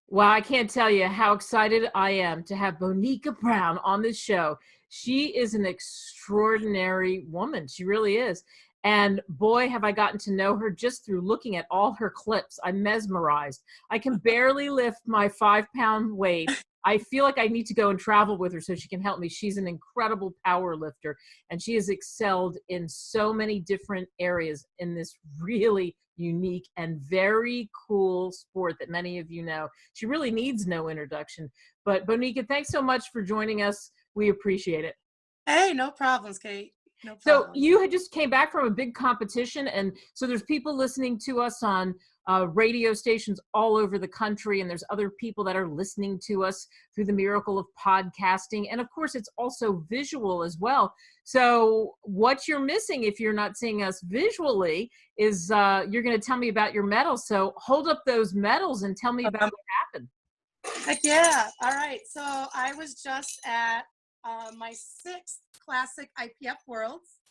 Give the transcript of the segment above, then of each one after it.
Well, I can't tell you how excited I am to have Bonica Brown on this show. She is an extraordinary woman. She really is. And boy, have I gotten to know her just through looking at all her clips. I'm mesmerized. I can barely lift my 5 pound weight. I feel like I need to go and travel with her so she can help me. She's an incredible power lifter, and she has excelled in so many different areas in this really unique and very cool sport that many of you know. She really needs no introduction. But Bonica, thanks so much for joining us. We appreciate it. Hey, no problems, Kate. No So problems. you had just came back from a big competition, and so there's people listening to us on radio stations all over the country, and there's other people that are listening to us through the miracle of podcasting, and of course, it's also visual as well. So what you're missing if you're not seeing us visually is you're going to tell me about your medals. So hold up those medals and tell me about what happened. Heck yeah. All right. So I was just at my sixth classic IPF Worlds,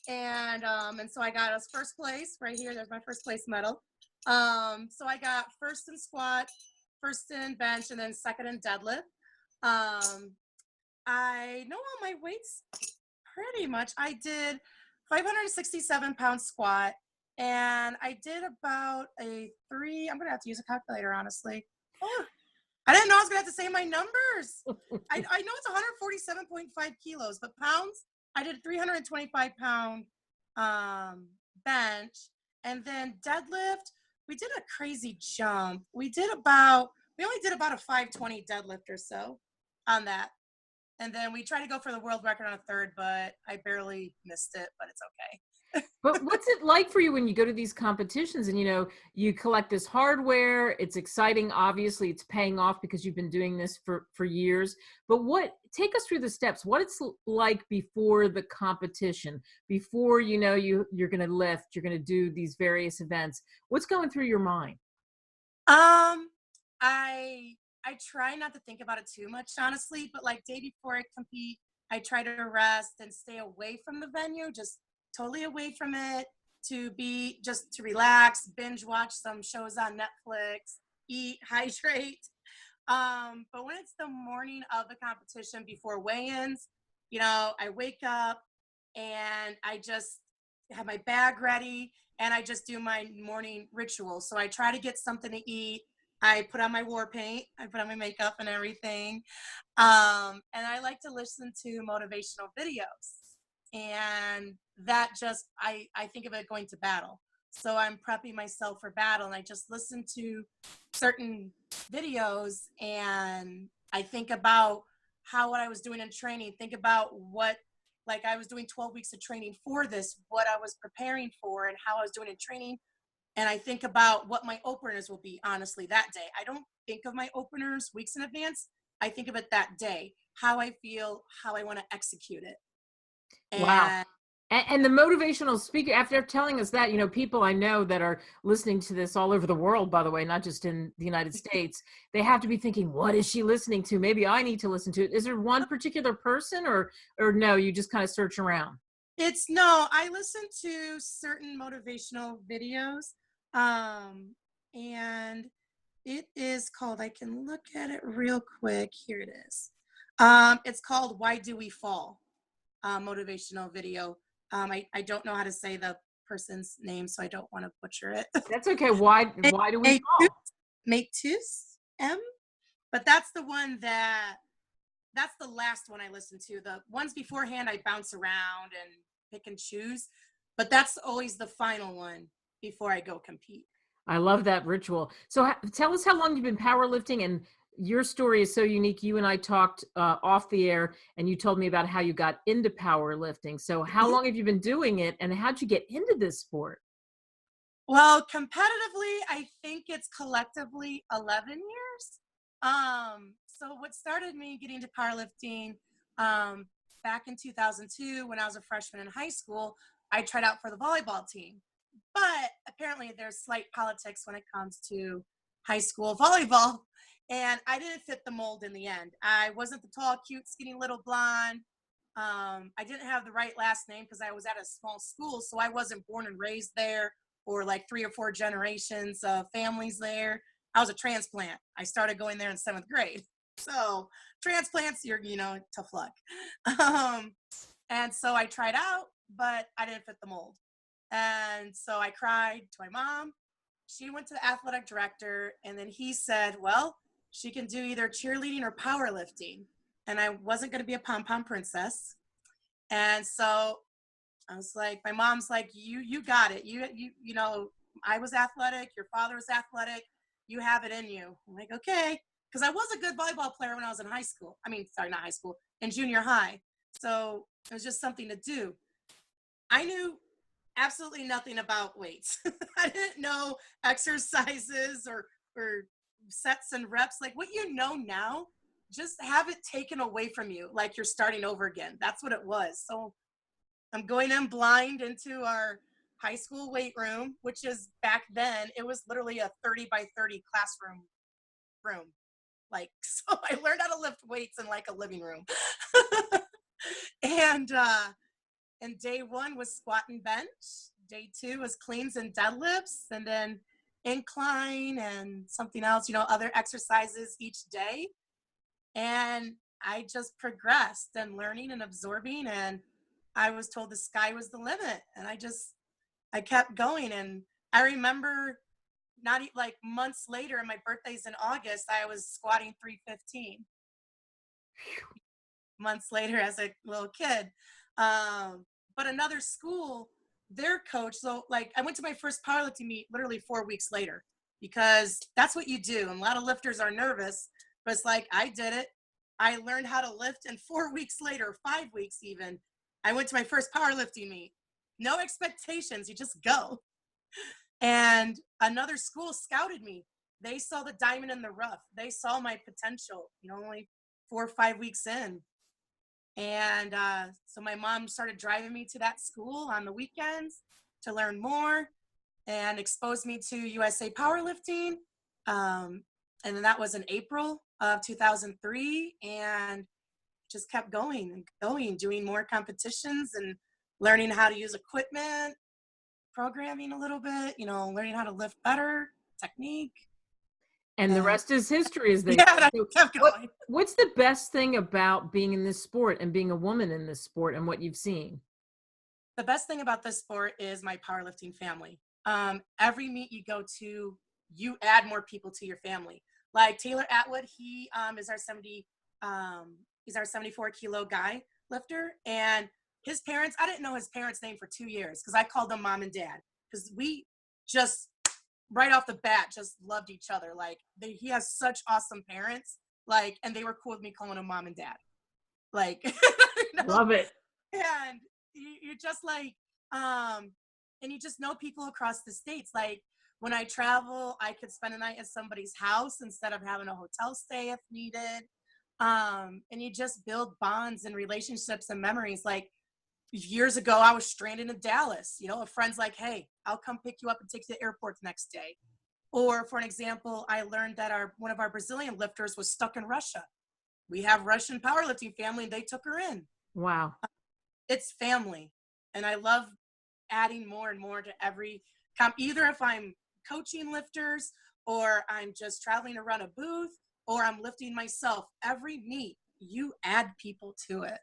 and so I got us first place right here. There's my first place medal. So I got first in squat, first in bench, and then second in deadlift. I know all my weights pretty much. I did 567-pound squat, and I did about a three. I'm gonna have to use a calculator, honestly. Oh, I didn't know I was gonna have to say my numbers. I know it's 147.5 kilos, but pounds, I did 325-pound bench, and then deadlift. We did a crazy jump. We only did about a 520 deadlift or so on that. And then we tried to go for the world record on a third, but I barely missed it, but it's okay. But what's it like for you when you go to these competitions and you collect this hardware? It's exciting, obviously it's paying off because you've been doing this for years. But take us through the steps. What it's like before the competition, before you're going to lift, you're going to do these various events. What's going through your mind? Um, I try not to think about it too much, honestly, but like day before I compete, I try to rest and stay away from the venue, just totally away from it, to relax, binge watch some shows on Netflix, eat, hydrate. But when it's the morning of the competition before weigh-ins, I wake up and I just have my bag ready and I just do my morning ritual. So I try to get something to eat. I put on my war paint, I put on my makeup and everything. And I like to listen to motivational videos. And that just, I think of it going to battle. So I'm prepping myself for battle and I just listen to certain videos and I think about what I was doing in training, think about like I was doing 12 weeks of training for this, what I was preparing for and how I was doing in training. And I think about what my openers will be, honestly, that day. I don't think of my openers weeks in advance. I think of it that day, how I feel, how I want to execute it. Wow. And And the motivational speaker, after telling us that, people I know that are listening to this all over the world, by the way, not just in the United States, they have to be thinking, what is she listening to? Maybe I need to listen to it. Is there one particular person or no, you just kind of search around? no, I listen to certain motivational videos. And it is called, I can look at it real quick. Here it is. It's called Why Do We Fall? Motivational video. I don't know how to say the person's name, so I don't want to butcher it. That's okay. Why do we fall? Matus M, but that's that's the last one I listened to. The ones beforehand I bounce around and pick and choose, but that's always the final one before I go compete. I love that ritual. So tell us how long you've been powerlifting, and your story is so unique. You and I talked off the air and you told me about how you got into powerlifting. So how long have you been doing it and how'd you get into this sport? Well, competitively, I think it's collectively 11 years. So what started me getting into powerlifting back in 2002 when I was a freshman in high school, I tried out for the volleyball team. But apparently there's slight politics when it comes to high school volleyball. And I didn't fit the mold in the end. I wasn't the tall, cute, skinny little blonde. I didn't have the right last name because I was at a small school. So I wasn't born and raised there or like 3 or 4 generations of families there. I was a transplant. I started going there in 7th grade. So transplants, tough luck. Um, and so I tried out, but I didn't fit the mold. And so I cried to my mom. She went to the athletic director, and then he said, well, she can do either cheerleading or powerlifting. And I wasn't going to be a pom pom princess. And so I was like, my mom's like, you got it. I was athletic. Your father was athletic. You have it in you. I'm like, okay. Because I was a good volleyball player when I was in high school. I mean, sorry, not high school, in junior high. So it was just something to do. I knew absolutely nothing about weights. I didn't know exercises or sets and reps. Like what you know now, just have it taken away from you, like you're starting over again. That's what it was. So I'm going in blind into our high school weight room, which is back then, it was literally a 30 by 30 classroom room. Like, so I learned how to lift weights in like a living room. And day 1 was squat and bench. Day 2 was cleans and deadlifts, and then incline and something else, other exercises each day. And I just progressed and learning and absorbing, and I was told the sky was the limit. And I kept going. And I remember like months later, and my birthday's in August, I was squatting 315 months later as a little kid. But another school, their coach, so like I went to my first powerlifting meet literally 4 weeks later, because that's what you do. And a lot of lifters are nervous, but it's like, I did it. I learned how to lift, and 4 weeks later, 5 weeks even, I went to my first powerlifting meet. No expectations, you just go. And another school scouted me. They saw the diamond in the rough. They saw my potential, only 4 or 5 weeks in. And so my mom started driving me to that school on the weekends to learn more, and exposed me to USA Powerlifting. And then that was in April of 2003, and just kept going and going, doing more competitions and learning how to use equipment, programming a little bit, learning how to lift better, technique. And the rest is history, as they Yeah, say. I kept going. What's the best thing about being in this sport and being a woman in this sport and what you've seen? The best thing about this sport is my powerlifting family. Every meet you go to, you add more people to your family. Like Taylor Atwood, he is our 74 kilo guy lifter, and his parents, I didn't know his parents' name for 2 years because I called them mom and dad, because we just right off the bat just loved each other. Like he has such awesome parents, like, and they were cool with me calling him mom and dad. Like, Love it. And you're just like, and you just know people across the states. Like when I travel, I could spend a night at somebody's house instead of having a hotel stay if needed. And you just build bonds and relationships and memories. Like years ago, I was stranded in Dallas. A friend's like, hey, I'll come pick you up and take you to the airport the next day. Or for an example, I learned that one of our Brazilian lifters was stuck in Russia. We have Russian powerlifting family, and they took her in. Wow. It's family. And I love adding more and more to every comp, either if I'm coaching lifters or I'm just traveling around a booth or I'm lifting myself. Every meet, you add people to it.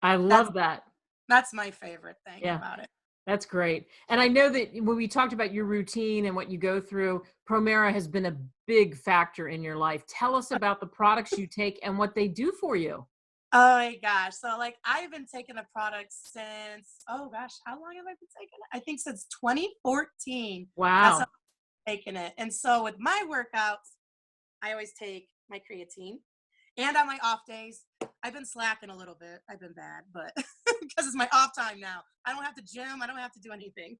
I love that. That's my favorite thing Yeah. about it. That's great. And I know that when we talked about your routine and what you go through, Promera has been a big factor in your life. Tell us about the products you take and what they do for you. Oh my gosh. So like I've been taking the product since, oh gosh, how long have I been taking it? I think since 2014. Wow. That's how I'm taking it. And so with my workouts, I always take my creatine. And on my off days, I've been slacking a little bit. I've been bad, but because it's my off time now. I don't have to gym. I don't have to do anything.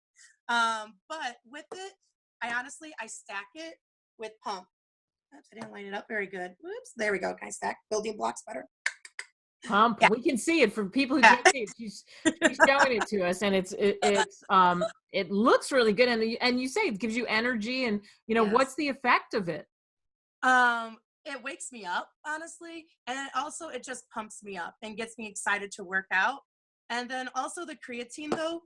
But with it, I stack it with pump. Oops, I didn't line it up very good. Whoops, there we go. Can I stack building blocks better? Pump. Yeah. We can see it for people who can't see it. She's showing it to us, and it looks really good. And you say it gives you energy, and Yes. What's the effect of it? It wakes me up, honestly. And then also it just pumps me up and gets me excited to work out. And then also the creatine though,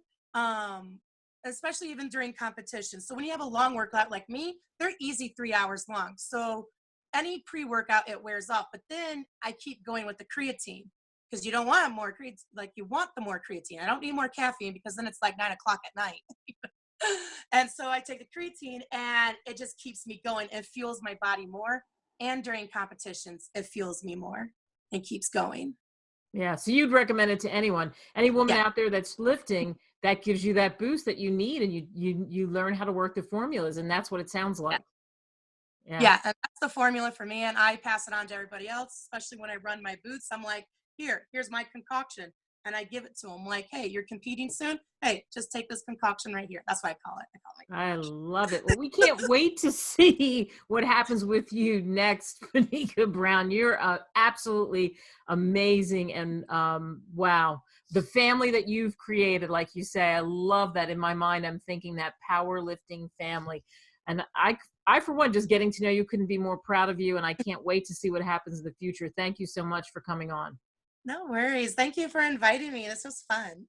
especially even during competition. So when you have a long workout like me, they're easy 3 hours long. So any pre-workout, it wears off. But then I keep going with the creatine because you don't want more creatine. Like you want the more creatine. I don't need more caffeine because then it's like 9 o'clock at night. And so I take the creatine and it just keeps me going. It fuels my body more. And during competitions, it fuels me more and keeps going. Yeah, so you'd recommend it to anyone, any woman Yeah. out there that's lifting, that gives you that boost that you need, and you learn how to work the formulas, and that's what it sounds Yeah. like. Yeah. Yeah, and that's the formula for me, and I pass it on to everybody else, especially when I run my boots. I'm like, here's my concoction. And I give it to them like, hey, you're competing soon. Hey, just take this concoction right here. That's what I call it. I call it my I concoction. love it. Well, we can't wait to see what happens with you next, Bonica Brown. You're absolutely amazing. And wow, the family that you've created, like you say, I love that. In my mind, I'm thinking that powerlifting family. And I, for one, just getting to know you, couldn't be more proud of you. And I can't wait to see what happens in the future. Thank you so much for coming on. No worries. Thank you for inviting me. This was fun.